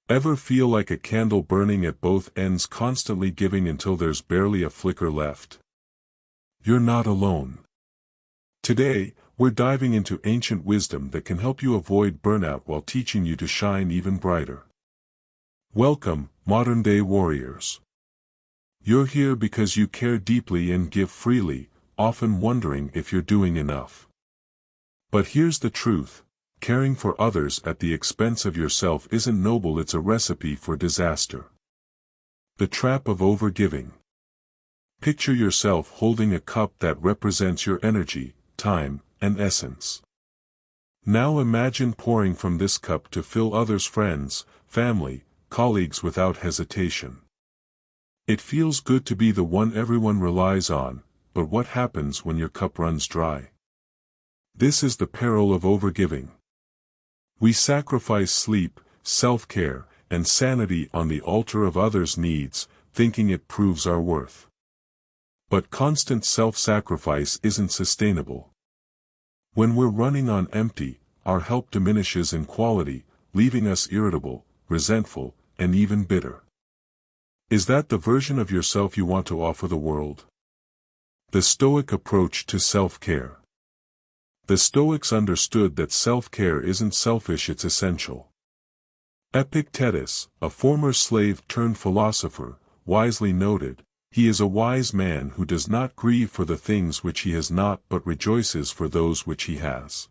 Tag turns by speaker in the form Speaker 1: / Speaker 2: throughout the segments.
Speaker 1: Ever feel like a candle burning at both ends, constantly giving until there's barely a flicker left? You're not alone. Today, we're diving into ancient wisdom that can help you avoid burnout while teaching you to shine even brighter. Welcome, modern-day warriors. You're here because you care deeply and give freely, often wondering if you're doing enough. But here's the truth. Caring for others at the expense of yourself isn't noble, it's a recipe for disaster. The trap of overgiving. Picture yourself holding a cup that represents your energy, time, and essence. Now imagine pouring from this cup to fill others' friends, family, colleagues without hesitation. It feels good to be the one everyone relies on, but what happens when your cup runs dry? This is the peril of overgiving. We sacrifice sleep, self-care, and sanity on the altar of others' needs, thinking it proves our worth. But constant self-sacrifice isn't sustainable. When we're running on empty, our help diminishes in quality, leaving us irritable, resentful, and even bitter. Is that the version of yourself you want to offer the world? The Stoic approach to self-care. The Stoics understood that self-care isn't selfish, it's essential. Epictetus, a former slave-turned-philosopher, wisely noted, "He is a wise man who does not grieve for the things which he has not but rejoices for those which he has."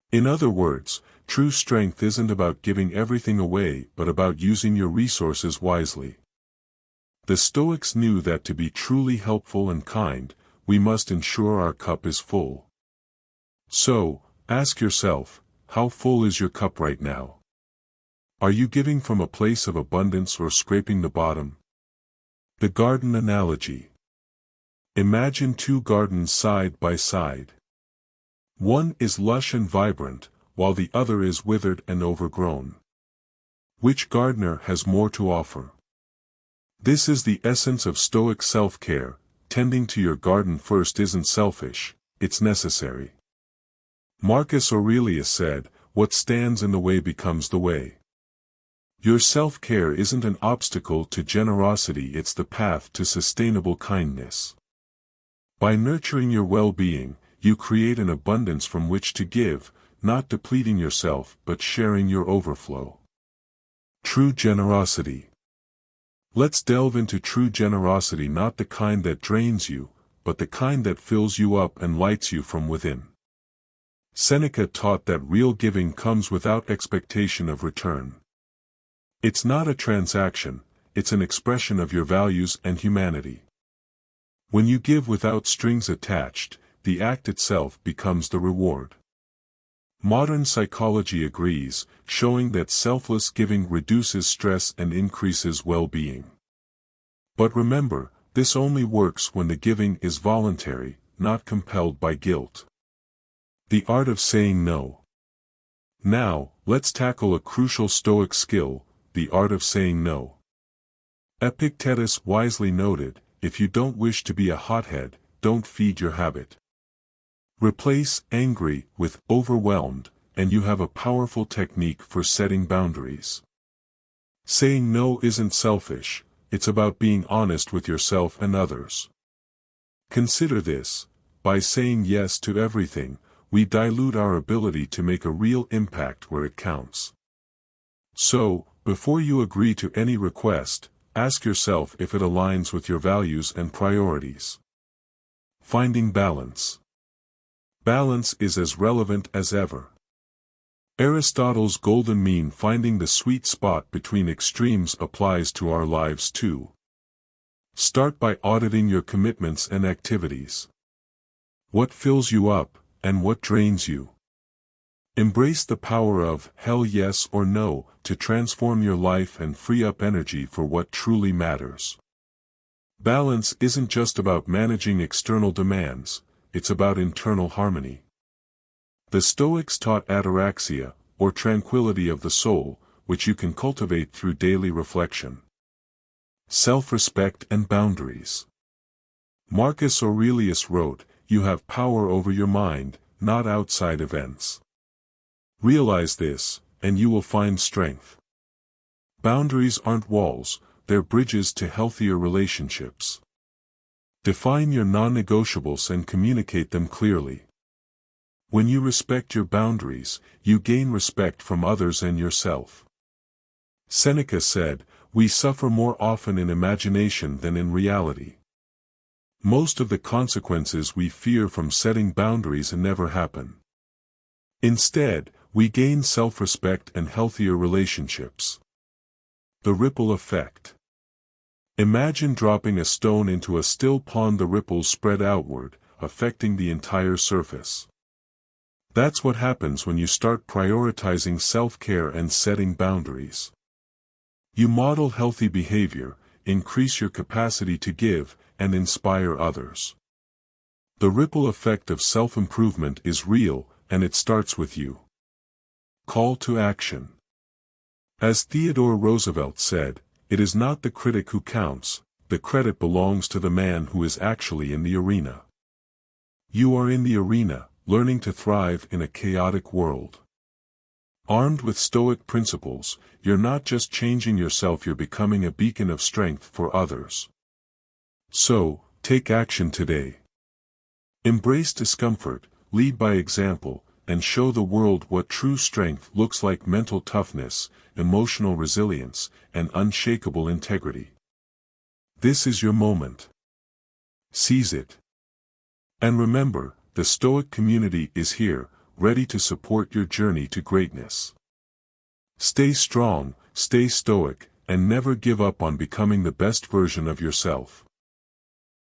Speaker 1: In other words, true strength isn't about giving everything away but about using your resources wisely. The Stoics knew that to be truly helpful and kind, we must ensure our cup is full. So, ask yourself, how full is your cup right now? Are you giving from a place of abundance or scraping the bottom? The garden analogy. Imagine two gardens side by side. One is lush and vibrant, while the other is withered and overgrown. Which gardener has more to offer? This is the essence of Stoic self-care. Tending to your garden first isn't selfish, it's necessary. Marcus Aurelius said, "What stands in the way becomes the way." Your self-care isn't an obstacle to generosity, it's the path to sustainable kindness. By nurturing your well-being, you create an abundance from which to give, not depleting yourself but sharing your overflow. True generosity. Let's delve into true generosity, not the kind that drains you, but the kind that fills you up and lights you from within. Seneca taught that real giving comes without expectation of return. It's not a transaction, it's an expression of your values and humanity. When you give without strings attached, the act itself becomes the reward. Modern psychology agrees, showing that selfless giving reduces stress and increases well-being. But remember, this only works when the giving is voluntary, not compelled by guilt. The art of saying no. Now, let's tackle a crucial Stoic skill, the art of saying no. Epictetus wisely noted, "If you don't wish to be a hothead, don't feed your habit." Replace angry with overwhelmed, and you have a powerful technique for setting boundaries. Saying no isn't selfish, it's about being honest with yourself and others. Consider this: by saying yes to everything, we dilute our ability to make a real impact where it counts. So, before you agree to any request, ask yourself if it aligns with your values and priorities. Finding balance. Balance is as relevant as ever. Aristotle's golden mean, finding the sweet spot between extremes, applies to our lives too. Start by auditing your commitments and activities. What fills you up, and what drains you? Embrace the power of hell yes or no to transform your life and free up energy for what truly matters. Balance isn't just about managing external demands, it's about internal harmony. The Stoics taught ataraxia, or tranquility of the soul, which you can cultivate through daily reflection. Self-respect and boundaries. Marcus Aurelius wrote, "You have power over your mind, not outside events." Realize this, and you will find strength. Boundaries aren't walls, they're bridges to healthier relationships. Define your non-negotiables and communicate them clearly. When you respect your boundaries, you gain respect from others and yourself. Seneca said, "We suffer more often in imagination than in reality." Most of the consequences we fear from setting boundaries never happen. Instead, we gain self-respect and healthier relationships. The ripple effect. Imagine dropping a stone into a still pond. The ripples spread outward, affecting the entire surface. That's what happens when you start prioritizing self-care and setting boundaries. You model healthy behavior, increase your capacity to give, and inspire others. The ripple effect of self-improvement is real, and it starts with you. Call to action. As Theodore Roosevelt said, "It is not the critic who counts, the credit belongs to the man who is actually in the arena." You are in the arena, learning to thrive in a chaotic world. Armed with Stoic principles, you're not just changing yourself, you're becoming a beacon of strength for others. So, take action today. Embrace discomfort, lead by example, and show the world what true strength looks like: mental toughness, emotional resilience, and unshakable integrity. This is your moment. Seize it. And remember, the Stoic community is here, ready to support your journey to greatness. Stay strong, stay stoic, and never give up on becoming the best version of yourself.